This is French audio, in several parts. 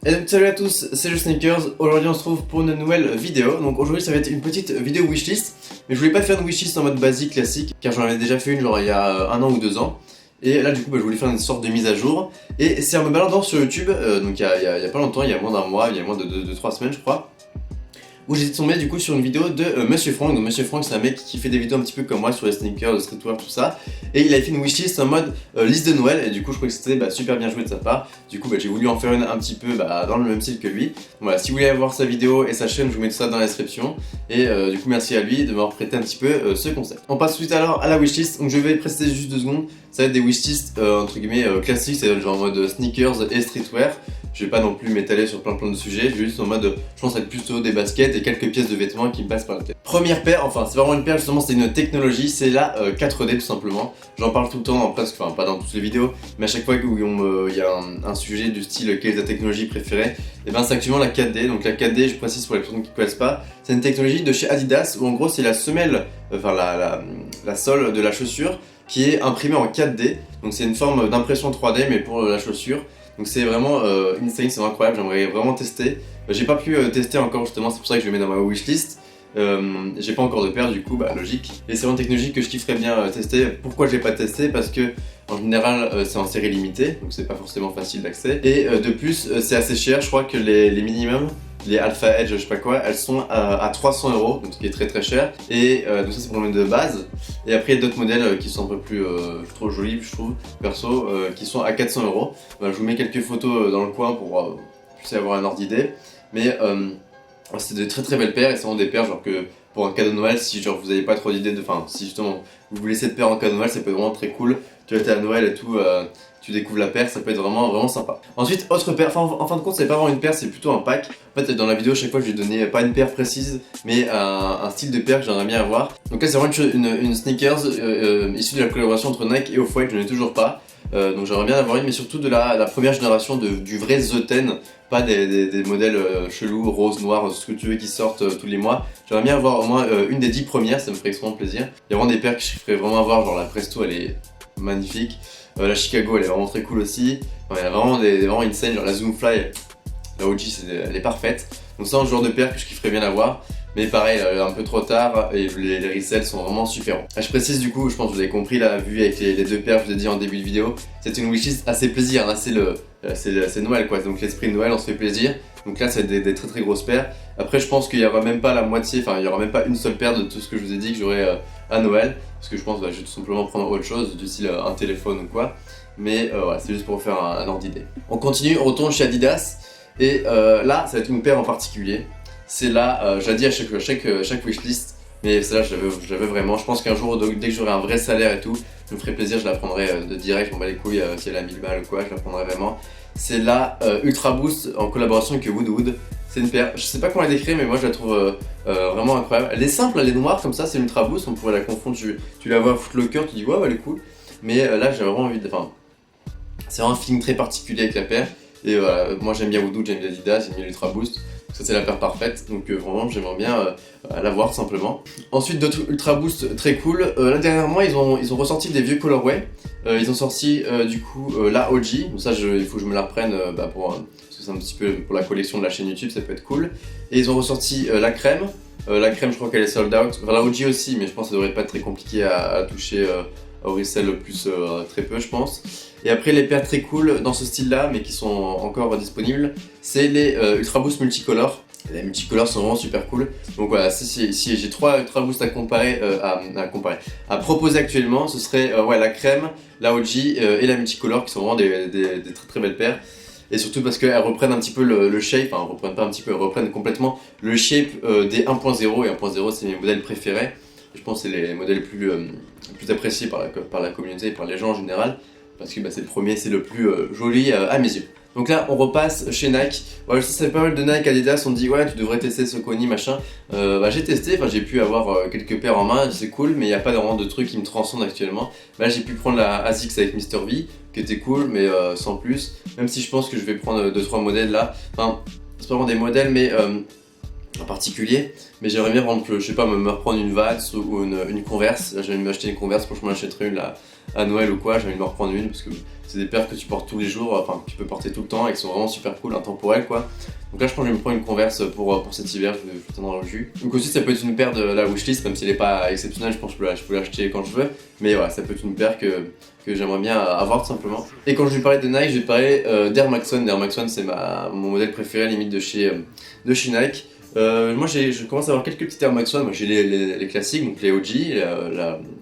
Et donc salut à tous, c'est le Sneakers. Aujourd'hui on se retrouve pour une nouvelle vidéo. Donc aujourd'hui ça va être une petite vidéo wishlist. Mais je voulais pas faire une wishlist en mode basique classique, car j'en avais déjà fait une genre il y a 1 an ou 2 ans. Et là du coup je voulais faire une sorte de mise à jour. Et c'est en me baladant sur YouTube, donc il y a pas longtemps, il y a moins d'un mois, il y a moins de 3 semaines je crois, où j'étais tombé du coup sur une vidéo de Monsieur Franck. Donc Monsieur Franck c'est un mec qui fait des vidéos un petit peu comme moi sur les sneakers, le streetwear, tout ça. Et il avait fait une wishlist en mode liste de Noël, et du coup je trouvais que c'était super bien joué de sa part. Du coup j'ai voulu en faire une un petit peu dans le même style que lui. Donc, voilà, si vous voulez aller voir sa vidéo et sa chaîne, je vous mets tout ça dans la description. Et du coup merci à lui de m'avoir prêté un petit peu ce concept. On passe tout de suite alors à la wishlist. Donc je vais préciser juste 2 secondes. Ça va être des wishlists entre guillemets classiques, c'est-à-dire genre en mode sneakers et streetwear. Je vais pas non plus m'étaler sur plein de sujets, je vais juste en mode, je pense être plutôt des baskets et quelques pièces de vêtements qui me passent par la tête. Première paire, enfin c'est vraiment une paire justement, c'est une technologie, c'est la 4D tout simplement. J'en parle tout le temps, presque, enfin pas dans toutes les vidéos, mais à chaque fois où il y a un sujet du style quelle est ta technologie préférée, et ben c'est actuellement la 4D. Donc la 4D, je précise pour les personnes qui ne connaissent pas, c'est une technologie de chez Adidas où en gros c'est la semelle, enfin la sole de la chaussure qui est imprimée en 4D. Donc c'est une forme d'impression 3D mais pour la chaussure. Donc c'est vraiment insane, c'est incroyable, j'aimerais vraiment tester. J'ai pas pu tester encore justement, c'est pour ça que je le mets dans ma wishlist. J'ai pas encore de paire du coup, logique. Et c'est vraiment une technologie que je kifferais bien tester. Pourquoi je l'ai pas testé? Parce que en général c'est en série limitée, donc c'est pas forcément facile d'accès. Et de plus c'est assez cher, je crois que les minimums, les Alpha Edge, je sais pas quoi, elles sont à 300 €, donc ce qui est très très cher. Et donc ça c'est pour le modèle de base. Et après il y a d'autres modèles qui sont un peu plus trop jolis, je trouve, perso, qui sont à 400 €. Je vous mets quelques photos dans le coin pour puissiez avoir un ordre d'idée. Mais c'est de très très belles paires, et c'est vraiment des paires genre que pour un cadeau de Noël, si genre vous avez pas trop d'idées de, enfin si justement vous voulez cette paire en cadeau de Noël, ça peut être vraiment très cool. Tu vas à Noël et tout, tu découvres la paire, ça peut être vraiment sympa. Ensuite, autre paire, enfin en fin de compte c'est pas vraiment une paire, c'est plutôt un pack. En fait dans la vidéo chaque fois je lui donnais pas une paire précise, mais un style de paire que j'aimerais bien avoir. Donc là c'est vraiment une sneakers issue de la collaboration entre Nike et Off-White, je n'en ai toujours pas. Donc j'aimerais bien avoir une, mais surtout de la première génération du vrai The Ten, pas des modèles chelous, rose, noir, ce que tu veux qui sortent tous les mois. J'aimerais bien avoir au moins une des 10 premières, ça me ferait extrêmement plaisir. Il y a vraiment des paires que je ferais vraiment avoir, genre la Presto elle est magnifique, la Chicago elle est vraiment très cool aussi. Enfin, il y a vraiment vraiment insane, genre la Zoomfly, la OG elle est parfaite. Donc c'est un genre de paire que je kifferais bien avoir. Mais pareil, un peu trop tard, et les resell's sont vraiment super. Je précise du coup, je pense que vous avez compris là, vu avec les 2 paires que je vous ai dit en début de vidéo, c'est une wishlist assez plaisir, hein, c'est Noël quoi, donc l'esprit de Noël on se fait plaisir. Donc là c'est des très très grosses paires. Après je pense qu'il y aura même pas la moitié, enfin il y aura même pas une seule paire de tout ce que je vous ai dit que j'aurai à Noël. Parce que je pense que je vais tout simplement prendre autre chose, du style un téléphone ou quoi. Mais voilà, c'est juste pour vous faire un ordre d'idée. On continue, on retourne chez Adidas. Et là ça va être une paire en particulier. C'est là, je l'ai dit à chaque wishlist, mais celle-là je l'avais vraiment. Je pense qu'un jour, dès que j'aurai un vrai salaire et tout, ça me ferait plaisir, je la prendrai de direct, je m'en bats les couilles si elle a 1000 balles ou quoi, je la prendrai vraiment. C'est la Ultra Boost en collaboration avec Woodwood. C'est une paire, je sais pas comment la décrire, mais moi je la trouve vraiment incroyable. Elle est simple, elle est noire comme ça, c'est une Ultra Boost, on pourrait la confondre, tu la vois à Foot Locker, tu dis ouais, elle est cool. Mais là j'ai vraiment envie de. Enfin, c'est vraiment un feeling très particulier avec la paire. Et voilà, moi j'aime bien Woodwood, j'aime bien Adidas, j'aime bien l'Ultra Boost. Ça c'est la paire parfaite, donc vraiment j'aimerais bien l'avoir simplement. Ensuite d'autres Ultra Boost très cool. Là dernièrement ils ont ressorti des vieux colorways. Ils ont sorti du coup la OG, donc ça il faut que je me la reprenne parce que c'est un petit peu pour la collection de la chaîne YouTube, ça peut être cool. Et ils ont ressorti la crème. La crème je crois qu'elle est sold out, enfin la OG aussi, mais je pense que ça devrait pas être très compliqué à toucher au resell plus très peu je pense. Et après les paires très cool dans ce style là mais qui sont encore disponibles, c'est les Ultra Boost multicolores. Les multicolores sont vraiment super cool. Donc voilà, si j'ai 3 Ultra Boost à à proposer actuellement, ce serait ouais, la crème, la OG et la multicolore qui sont vraiment des très très belles paires. Et surtout parce qu'elles reprennent un petit peu le shape, enfin reprennent pas un petit peu, elles reprennent complètement le shape des 1.0, et 1.0 c'est mes modèles préférés. Je pense que c'est les modèles les plus appréciés par la communauté et par les gens en général. Parce que c'est le premier, c'est le plus joli à mes yeux. Donc là on repasse chez Nike. Voilà, je sais ça fait pas mal de Nike, Adidas, on me dit ouais tu devrais tester ce Kony machin. J'ai testé, j'ai pu avoir quelques paires en main, c'est cool, mais il n'y a pas vraiment de trucs qui me transcendent actuellement. Là j'ai pu prendre la ASICS avec Mr V, qui était cool, mais sans plus. Même si je pense que je vais prendre 2-3 modèles là. Enfin, c'est pas vraiment des modèles, mais en particulier. Mais j'aimerais bien, par exemple, je sais pas, me reprendre une Vans ou une Converse. Là j'aimerais m'acheter une Converse, franchement j'achèterais une là. à Noël ou quoi, j'ai envie de me reprendre une parce que c'est des paires que tu portes tous les jours, enfin que tu peux porter tout le temps et qui sont vraiment super cool, intemporelles quoi. Donc là je pense que je vais me prendre une Converse pour cet hiver, je vais t'en au jus. Donc aussi ça peut être une paire de la wishlist, même si elle n'est pas exceptionnelle, je pense que je peux l'acheter quand je veux. Mais voilà, ça peut être une paire que j'aimerais bien avoir tout simplement. Et quand je lui parlais de Nike, je lui parlais d'Air Max One. D'Air Max One c'est mon modèle préféré limite de chez Nike. Moi je commence à avoir quelques petits Air Max One, moi j'ai les classiques, donc les OG,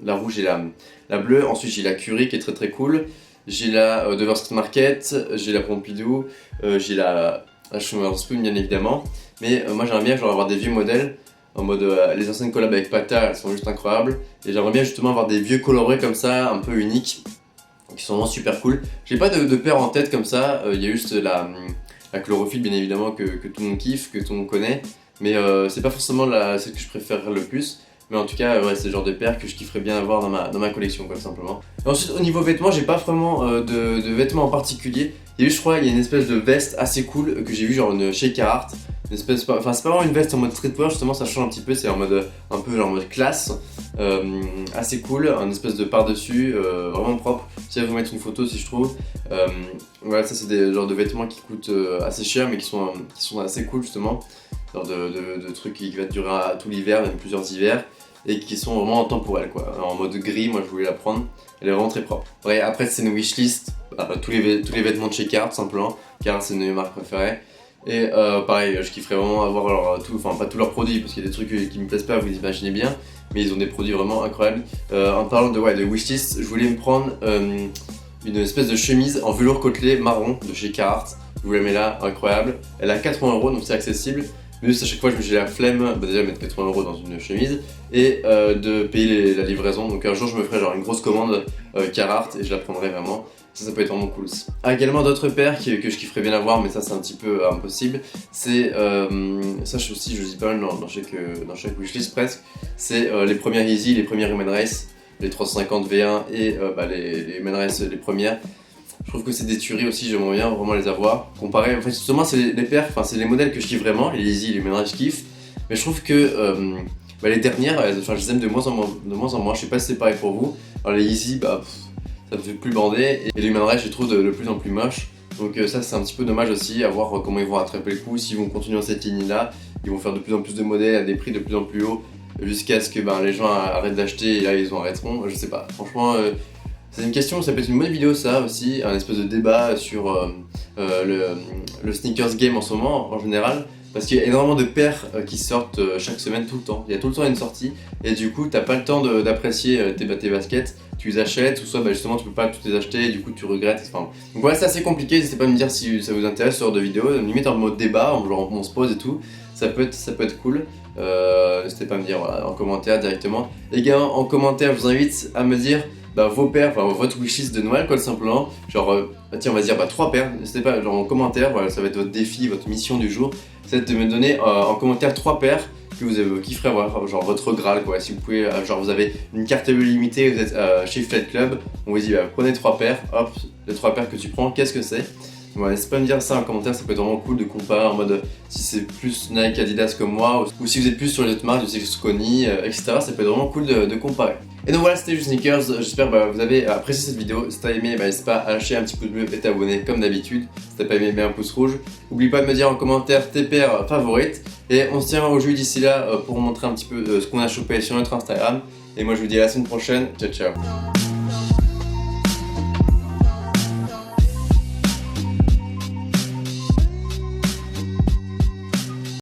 la rouge et la bleue. Ensuite j'ai la Curry qui est très très cool. J'ai la Dover Street Market, j'ai la Pompidou, j'ai la Schumacher Spoon bien évidemment. Mais moi j'aimerais bien avoir des vieux modèles, en mode les anciennes collabs avec Pata, elles sont juste incroyables. Et j'aimerais bien justement avoir des vieux colorés comme ça, un peu uniques, qui sont vraiment super cool. J'ai pas de paire en tête comme ça, il y a juste la chlorophylle bien évidemment que tout le monde kiffe, que tout le monde connaît. Mais c'est pas forcément celle que je préfère le plus. Mais en tout cas, ouais, c'est le genre de paire que je kifferais bien avoir dans ma collection, quoi, simplement. Et ensuite, au niveau vêtements, j'ai pas vraiment de vêtements en particulier. Il y a eu, je crois, il y a une espèce de veste assez cool que j'ai vu, genre une chez Carhartt. Enfin, c'est pas vraiment une veste en mode streetwear, justement, ça change un petit peu, c'est en mode un peu genre en mode classe. Assez cool, un espèce de par-dessus, vraiment propre. Si je vais vous mettre une photo si je trouve. Voilà, ça c'est des genres de vêtements qui coûtent assez cher, mais qui sont assez cool, justement. Genre de trucs qui vont durer tout l'hiver, même plusieurs hivers, et qui sont vraiment temporels quoi. En mode gris, moi je voulais la prendre, elle est vraiment très propre. Ouais, après c'est une wishlist, tous les vêtements de chez Carhartt simplement, Carhartt c'est une de mes marques préférées. Et pareil, je kifferais vraiment avoir pas tous leurs produits, parce qu'il y a des trucs qui me plaisent pas, vous imaginez bien, mais ils ont des produits vraiment incroyables. En parlant de wishlist, je voulais me prendre une espèce de chemise en velours côtelé marron de chez Carhartt. Je vous la mets là, incroyable. Elle a 80€, donc c'est accessible. Mais juste à chaque fois, j'ai la flemme déjà de mettre 80€ dans une chemise et de payer la livraison. Donc un jour, je me ferai genre une grosse commande Carhartt et je la prendrai vraiment. Ça peut être vraiment cool aussi. Également d'autres paires que je kifferais bien avoir, mais ça c'est un petit peu impossible. C'est, ça aussi je dis pas mal dans chaque wishlist presque, c'est les premières Yeezy, les premières Human Race, les 350 V1 et les Human Race les premières. Je trouve que c'est des tueries aussi, j'aimerais bien vraiment les avoir. Comparé, en fait, justement, c'est les paires, enfin, c'est les modèles que je kiffe vraiment, les Yeezy, les Human Race, je kiffe. Mais je trouve que les dernières, je les aime de moins en moins. Je sais pas si c'est pareil pour vous. Alors, les Yeezy, ça me fait plus bander. Et les Human Race, je les trouve de plus en plus moches. Donc, ça, c'est un petit peu dommage aussi, à voir comment ils vont attraper le coup. S'ils vont continuer dans cette ligne-là, ils vont faire de plus en plus de modèles à des prix de plus en plus hauts, jusqu'à ce que les gens arrêtent d'acheter et là, ils en arrêteront. Je sais pas. Franchement. C'est une question, ça peut être une bonne vidéo ça aussi, un espèce de débat sur le sneakers game en ce moment en général, parce qu'il y a énormément de paires qui sortent chaque semaine tout le temps. Il y a tout le temps une sortie et du coup t'as pas le temps d'apprécier tes baskets, tu les achètes ou soit justement tu peux pas toutes les acheter et du coup tu regrettes. Enfin, donc voilà, c'est assez compliqué, n'hésitez pas à me dire si ça vous intéresse ce genre de vidéo, limite en mode débat, on se pose et tout, ça peut être cool. N'hésitez pas à me dire en commentaire directement. Les gars, en commentaire je vous invite à me dire vos paires, votre wishlist de Noël quoi tout simplement. Genre, tiens on va dire 3 paires, n'hésitez pas genre en commentaire, voilà, ça va être votre défi, votre mission du jour. C'est de me donner en commentaire 3 paires que vous kifferez avoir, genre votre Graal quoi. Si vous pouvez, genre vous avez une carte bleue limitée, vous êtes chez Flight Club, on vous dit prenez 3 paires, hop, les 3 paires que tu prends, qu'est-ce que c'est? Voilà, n'hésitez pas à me dire ça en commentaire, ça peut être vraiment cool de comparer en mode si c'est plus Nike, Adidas comme moi, ou si vous êtes plus sur les autres marques, je sais Saucony, etc. Ça peut être vraiment cool de comparer. Et donc voilà, c'était juste Sneakers, j'espère que vous avez apprécié cette vidéo. Si t'as aimé, n'hésite pas à lâcher un petit pouce bleu et t'abonner comme d'habitude. Si t'as pas aimé, mets un pouce rouge. N'oublie pas de me dire en commentaire tes paires favorites. Et on se tient au jeu d'ici là pour vous montrer un petit peu ce qu'on a chopé sur notre Instagram. Et moi je vous dis à la semaine prochaine, ciao ciao.